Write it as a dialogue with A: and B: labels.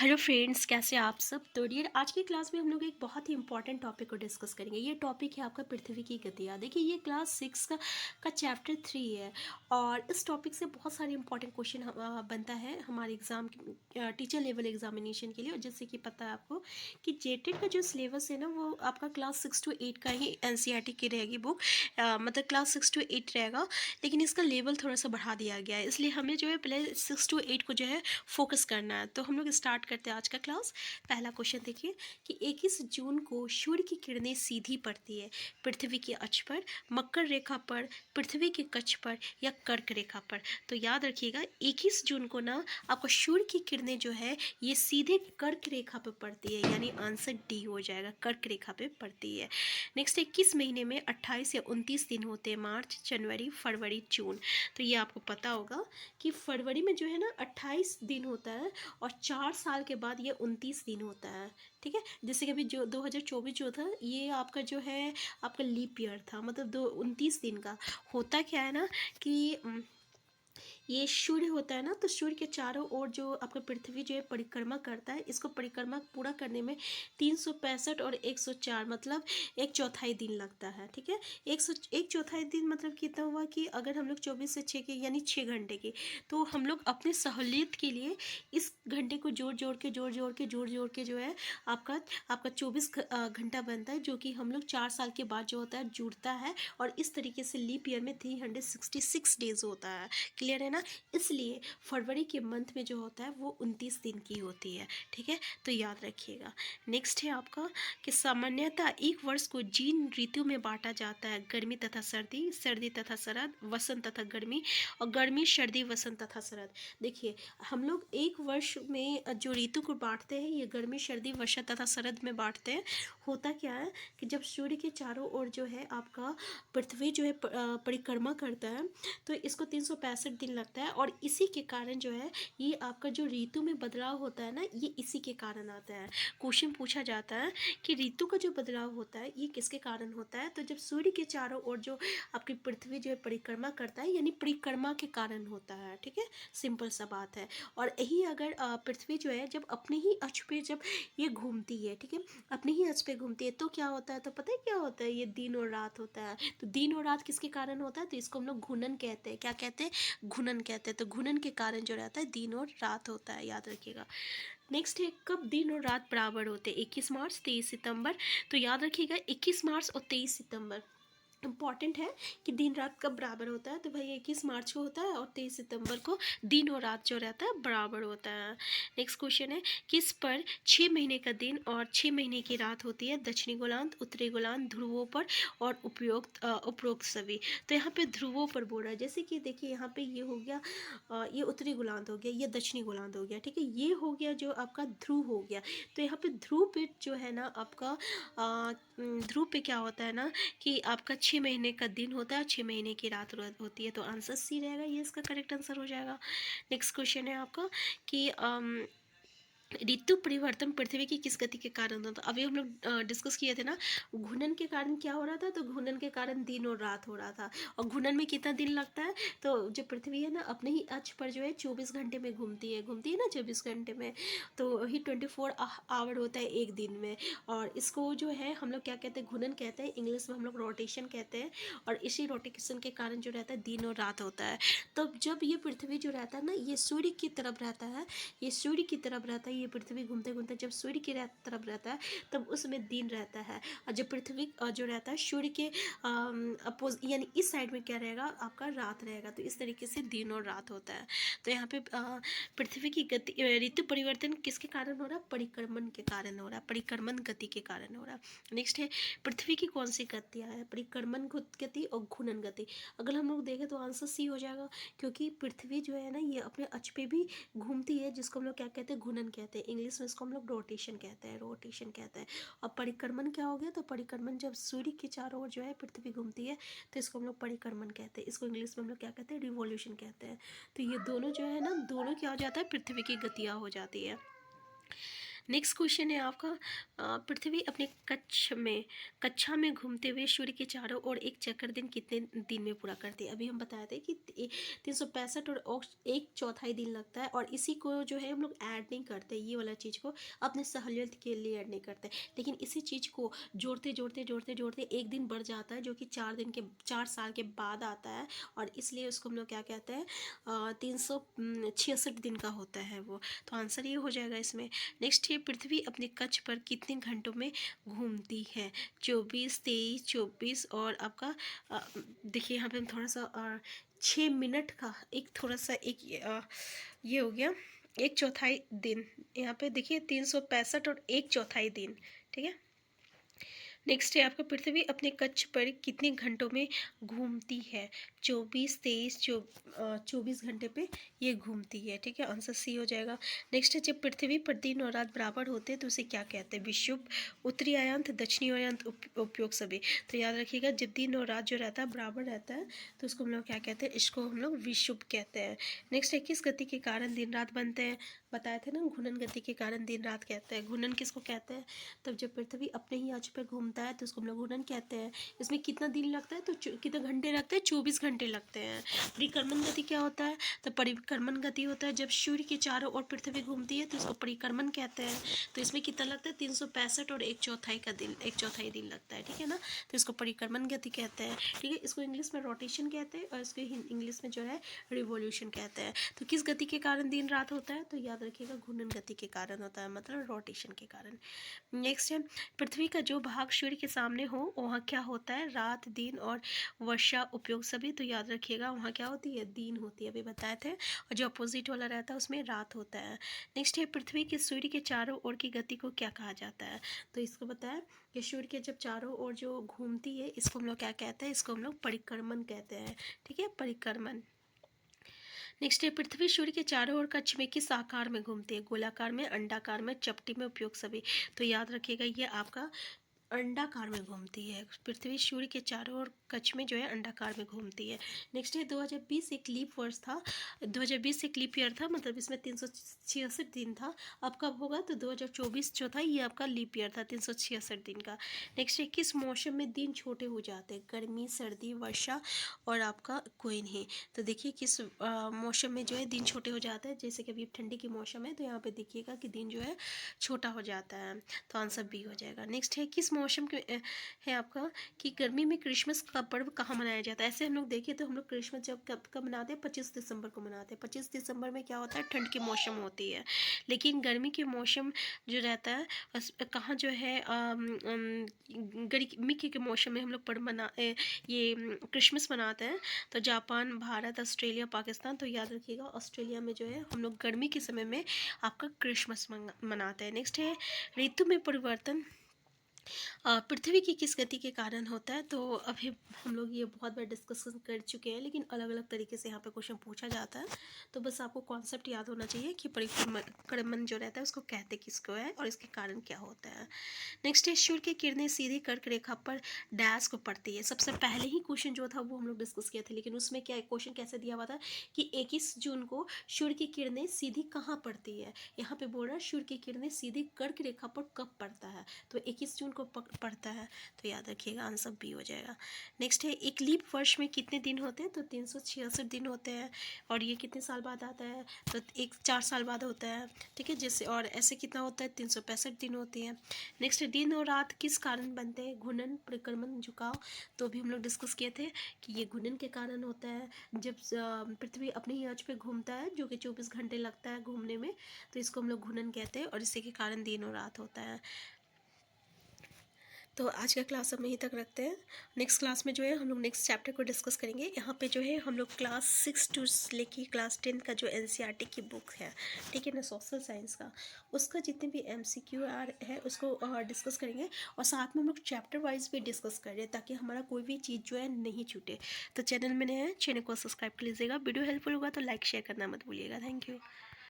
A: Hello friends, कैसे आप सब। तो डियर, आज की क्लास में हम लोग एक बहुत ही इंपॉर्टेंट टॉपिक को डिस्कस करेंगे। ये टॉपिक है आपका पृथ्वी की गतियाँ। देखिए, ये क्लास 6 का चैप्टर 3 है और इस टॉपिक से बहुत सारे इंपॉर्टेंट क्वेश्चन बनता है हमारे एग्ज़ाम टीचर लेवल एग्जामिनेशन के लिए। और जैसे कि पता है आपको कि जेटेड का जो सिलेबस है ना, वो आपका क्लास 6 to 8 का ही NCERT की रहेगी बुक। मतलब क्लास 6 to 8 रहेगा, लेकिन इसका लेवल थोड़ा सा बढ़ा दिया गया है। इसलिए हमें जो है पहले 6 to 8 को जो है फोकस करना है। तो हम लोग स्टार्ट करते हैं आज का क्लास। पहला क्वेश्चन देखिए कि 21 जून को सूर्य की किरणें सीधी पड़ती है पृथ्वी की अक्ष पर, मकर रेखा पर, पृथ्वी के कक्ष पर या कर्क रेखा पर। तो याद रखिएगा 21 जून को ना आपको सूर्य की किरणें जो है ये सीधे कर्क रेखा पर पड़ती है, यानी आंसर डी हो जाएगा, कर्क रेखा पे पड़ती है। नेक्स्ट है, किस महीने में 28 या 29 दिन होते हैं? मार्च, जनवरी, फरवरी, जून। तो ये आपको पता होगा कि फरवरी में जो है ना 28 दिन होता है और 4 साल के बाद ये 29 दिन होता है। ठीक है, जैसे कि अभी जो 2024 जो था, ये आपका जो है आपका लीप ईयर था, मतलब 29 दिन का। होता क्या है ना कि ये सूर्य होता है ना, तो सूर्य के चारों ओर जो आपका पृथ्वी जो है परिक्रमा करता है। इसको परिक्रमा पूरा करने में 365 और 104 मतलब एक चौथाई दिन लगता है। ठीक है, एक चौथाई दिन मतलब कितना हुआ कि अगर हम लोग 24 से 6 के यानी 6 घंटे की, तो हम लोग अपने सहूलियत के लिए इस घंटे को जोड़ के जो है आपका आपका 24 घंटा बनता है, जो कि हम लोग 4 साल के बाद जो होता है जुड़ता है। और इस तरीके से लीप ईयर में 366 डेज होता है। क्लियर है ना। इसलिए फरवरी के मंथ में जो होता है वो 29 दिन की होती है। ठीक है, तो याद रखिएगा। नेक्स्ट है आपका कि सामान्यतः एक वर्ष को जिन ऋतु में बांटा जाता है, गर्मी तथा सर्दी, सर्दी तथा शरद, वसंत तथा गर्मी, और गर्मी, सर्दी, वसंत तथा शरद। देखिए, हम लोग एक वर्ष में जो ऋतु को बांटते हैं ये गर्मी, सर्दी, वसंत तथा शरद में बांटते हैं। होता क्या है कि जब सूर्य के चारों ओर जो है आपका पृथ्वी जो है परिक्रमा करता है, तो इसको 365 दिन लगता है। और इसी के कारण जो है ये आपका जो ऋतु में बदलाव होता है ना, ये इसी के कारण आता है। क्वेश्चन पूछा जाता है कि ऋतु का जो बदलाव होता है ये किसके कारण होता है? तो जब सूर्य के चारों ओर जो आपकी पृथ्वी जो है परिक्रमा करता है, यानी परिक्रमा के कारण होता है। ठीक है, सिंपल सा बात है। और यही अगर पृथ्वी जो है जब अपने ही अक्ष पे जब ये घूमती है, ठीक है, अपने ही अक्ष पे घूमती है, तो क्या होता है? तो पता है क्या होता है? ये दिन और रात होता है। तो दिन और रात किसके कारण होता है? तो इसको हम लोग घूर्णन कहते हैं। क्या कहते हैं? घूर्णन कहते हैं। तो घूर्णन के कारण जो रहता है दिन और रात होता है, याद रखिएगा। नेक्स्ट है, कब दिन और रात बराबर होते हैं? 21 मार्च, 23 सितंबर। तो याद रखिएगा 21 मार्च और 23 सितंबर इम्पॉर्टेंट है कि दिन रात कब बराबर होता है। तो भाई 21 मार्च को होता है और 23 सितंबर को दिन और रात जो रहता है बराबर होता है। नेक्स्ट क्वेश्चन है, किस पर 6 महीने का दिन और 6 महीने की रात होती है? दक्षिणी गोलार्ध, उत्तरी गोलार्ध, ध्रुवों पर और उपरोक्त सभी। तो यहाँ पे ध्रुवों पर बोल रहा है। जैसे कि देखिए यहाँ पे ये हो गया, ये उत्तरी गोलार्ध हो गया, ये दक्षिणी गोलार्ध हो गया। ठीक है, ये हो गया जो आपका ध्रुव हो गया। तो यहाँ पे ध्रुव पे जो है ना आपका ध्रुव पे क्या होता है ना कि आपका 6 महीने का दिन होता है, 6 महीने की रात होती है। तो आंसर सी रहेगा, ये इसका करेक्ट आंसर हो जाएगा। नेक्स्ट क्वेश्चन है आपका कि ऋतु परिवर्तन पृथ्वी की किस गति के कारण होता है? अभी हम लोग डिस्कस किए थे ना, घूर्णन के कारण क्या हो रहा था? तो घूर्णन के कारण दिन और रात हो रहा था। और घूर्णन में कितना दिन लगता है? तो जो पृथ्वी है ना अपने ही अक्ष पर जो है 24 घंटे में घूमती है ना 24 घंटे में। तो वही 24 आवर होता है एक दिन में। और इसको जो है हम लोग क्या कहते हैं? घूर्णन कहते हैं। इंग्लिश में हम लोग रोटेशन कहते हैं। और इसी रोटेशन के कारण जो रहता है दिन और रात होता है। तब जब ये पृथ्वी जो रहता है ना ये सूर्य की तरफ रहता है, ये सूर्य की तरफ रहता है, ये पृथ्वी घूमते घूमते जब सूर्य की तरफ रहता है तब उसमें दिन रहता है। और जब पृथ्वी जो रहता है सूर्य के अपोज यानी इस साइड में क्या रहेगा? आपका रात रहेगा। तो इस तरीके से दिन और रात होता है। तो यहाँ पे पृथ्वी की गति ऋतु परिवर्तन किसके कारण हो रहा है? परिक्रमण के कारण हो रहा है, परिक्रमण गति के कारण हो रहा है। नेक्स्ट है, पृथ्वी की कौन सी गतियाँ है? परिक्रमण गति और घूर्णन गति। अगर हम लोग देखें तो आंसर सी हो जाएगा, क्योंकि पृथ्वी जो है ना ये अपने अक्ष पे भी घूमती है, जिसको हम लोग क्या कहते हैं? घूर्णन कहते हैं। इंग्लिश में इसको हम लोग रोटेशन कहते हैं, रोटेशन कहते हैं। और परिक्रमण क्या हो गया? तो परिक्रमण जब सूर्य के चारों ओर जो है पृथ्वी घूमती है तो इसको हम लोग परिक्रमण कहते हैं। इसको इंग्लिश में हम लोग क्या कहते हैं? रिवॉल्यूशन कहते हैं। तो ये दोनों जो है ना, दोनों क्या हो जाता है? पृथ्वी की गतियाँ हो जाती है। नेक्स्ट क्वेश्चन है आपका पृथ्वी अपने कक्षा में घूमते हुए सूर्य के चारों ओर एक चक्कर दिन कितने दिन में पूरा करती है। अभी हम बताए थे कि 365 और एक चौथाई दिन लगता है, और इसी को जो है हम लोग ऐड नहीं करते, ये वाला चीज़ को अपने सहूलियत के लिए ऐड नहीं करते, लेकिन इसी चीज़ को जोड़ते जोड़ते जोड़ते जोड़ते एक दिन बढ़ जाता है, जो कि 4 साल के बाद आता है, और इसलिए उसको हम लोग क्या कहते हैं 366 दिन का होता है वो। तो आंसर ये हो जाएगा इसमें। नेक्स्ट है पृथ्वी अपने कक्ष पर कितने घंटों में घूमती है। 24, 23, 24 और आपका देखिए यहाँ पे हम थोड़ा सा 6 मिनट का एक थोड़ा सा एक ये हो गया एक चौथाई दिन। यहाँ पे देखिए 365 और एक चौथाई दिन, ठीक है। नेक्स्ट है आपका पृथ्वी अपने कक्ष पर कितने घंटों में घूमती है। 24, 23, 24 घंटे पे ये घूमती है, ठीक है। आंसर सी हो जाएगा। नेक्स्ट है जब पृथ्वी पर दिन और रात बराबर होते हैं तो उसे क्या कहते हैं। विषुव, उत्तरी अयांत, दक्षिणी अयांत, उपयोग सभी। तो याद रखिएगा जब दिन और रात जो रहता है बराबर रहता है तो उसको हम लोग क्या कहते हैं, इसको हम लोग विषुव कहते हैं। नेक्स्ट है किस गति के कारण दिन रात बनते हैं। बताए थे ना, घूर्णन गति के कारण दिन रात कहते हैं। घूर्णन किसको कहते हैं, तब जब पृथ्वी अपने ही अक्ष पर घूमता है तो उसको हम लोग घूर्णन कहते हैं। इसमें कितना दिन लगता है, तो कितने घंटे लगते हैं, 24 घंटे लगते हैं। परिक्रमण गति क्या होता है, तो परिक्रमण गति होता है जब सूर्य के चारों ओर पृथ्वी घूमती है तो उसको परिक्रमण कहते हैं। तो इसमें कितना लगता है, 365 और एक चौथाई दिन लगता है, ठीक है ना। तो इसको परिक्रमण गति कहते हैं, ठीक है। इसको इंग्लिश में रोटेशन कहते हैं और इसको इंग्लिश में जो है रिवॉल्यूशन कहते हैं। तो किस गति के कारण दिन रात होता है, तो याद रखिएगा घूर्णन गति के कारण होता है, मतलब रोटेशन के कारण। नेक्स्ट है पृथ्वी का जो भाग सूर्य के सामने हो वहाँ क्या होता है, रात, दिन और वर्षा, उपयोग सभी। तो याद रखिएगा वहाँ क्या होती है, दिन होती है, अभी बताए थे। और जो अपोजिट वाला रहता है उसमें रात होता है। नेक्स्ट है पृथ्वी के सूर्य के चारों ओर की गति को क्या कहा जाता है। तो इसको बताया कि सूर्य के जब चारों ओर जो घूमती है इसको हम लोग क्या कहते हैं, इसको हम लोग परिक्रमण कहते हैं, ठीक है, परिक्रमण। नेक्स्ट है पृथ्वी सूर्य के चारों ओर कक्ष में किस आकार में घूमती है। गोलाकार में, अंडाकार में, चपटी में, उपयोग सभी। तो याद रखिएगा ये आपका अंडाकार में घूमती है। पृथ्वी सूर्य के चारों ओर कक्ष में जो है अंडाकार में घूमती है। नेक्स्ट है 2020 एक लीप वर्ष था, 2020 एक लीप ईयर था, मतलब इसमें 366 दिन था। अब कब होगा, तो 2024 जो था ये आपका लीप ईयर था, 366 दिन का। नेक्स्ट है किस मौसम में दिन छोटे हो जाते हैं। गर्मी, सर्दी, वर्षा और आपका कोई नहीं। तो देखिए किस मौसम में जो है दिन छोटे हो जाते हैं, जैसे कि अभी ठंडी की मौसम है तो यहाँ पे देखिएगा कि दिन जो है छोटा हो जाता है। तो आंसर बी हो जाएगा। नेक्स्ट है किस मौसम के है आपका कि गर्मी में क्रिसमस का पर्व कहाँ मनाया जाता है। ऐसे हम लोग देखें तो हम लोग क्रिसमस जब कब मनाते हैं, 25 दिसंबर को मनाते हैं। 25 दिसंबर में क्या होता है, ठंड की मौसम होती है। लेकिन गर्मी के मौसम जो रहता है कहाँ जो है गर्मी के मौसम में हम लोग ये क्रिसमस मनाते हैं। तो जापान, भारत, ऑस्ट्रेलिया, पाकिस्तान। तो याद रखिएगा ऑस्ट्रेलिया में जो है हम लोग गर्मी के समय में आपका क्रिसमस मनाते हैं। नेक्स्ट है ऋतु में परिवर्तन पृथ्वी की किस गति के कारण होता है। तो अभी हम लोग ये बहुत बार डिस्कशन कर चुके हैं, लेकिन अलग अलग तरीके से यहाँ पे क्वेश्चन पूछा जाता है। तो बस आपको कॉन्सेप्ट याद होना चाहिए कि परिक्रमण जो रहता है उसको कहते किसको है और इसके कारण क्या होता है। नेक्स्ट है सूर्य की किरणें सीधी कर्क रेखा पर डैश को पड़ती है। सबसे पहले ही क्वेश्चन जो था वो हम लोग डिस्कस किया था, लेकिन उसमें क्या क्वेश्चन कैसे दिया हुआ था कि 21 जून को सूर्य की किरणें सीधी कहाँ पड़ती है। यहाँ पे बोल रहा है सूर्य की किरणें सीधी कर्क रेखा पर कब पड़ता है, तो 21 जून को पड़ता है। तो याद रखिएगा आंसर बी हो जाएगा। नेक्स्ट है एक लीप वर्ष में कितने दिन होते हैं, तो 366 दिन होते हैं। और ये कितने साल बाद आता है, तो 4 साल बाद होता है, ठीक है। जैसे और ऐसे कितना होता है, 365 दिन होती है। नेक्स्ट दिन और रात किस कारण बनते हैं, घूर्णन, परिक्रमण, झुकाव। तो भी हम लोग डिस्कस किए थे कि ये घूर्णन के कारण होता है जब पृथ्वी अपने ही अक्ष पे घूमता है, जो कि 24 घंटे लगता है घूमने में, तो इसको हम लोग घूर्णन कहते हैं और इसी के कारण दिन और रात होता है। तो आज का क्लास हम यहीं तक रखते हैं। नेक्स्ट क्लास में जो है हम लोग नेक्स्ट चैप्टर को डिस्कस करेंगे। यहाँ पे जो है हम लोग क्लास 6 टू लेके क्लास 10 का जो एनसीईआरटी की बुक है, ठीक है ना, सोशल साइंस का, उसका जितने भी एमसीक्यू है उसको डिस्कस करेंगे। और साथ में हम लोग चैप्टर वाइज भी डिस्कस कर रहे हैं ताकि हमारा कोई भी चीज़ जो है नहीं छूटे। तो चैनल में नए हैं, चैनल को सब्सक्राइब कर लीजिएगा। वीडियो हेल्पफुल होगा तो लाइक शेयर करना मत भूलिएगा। Thank you.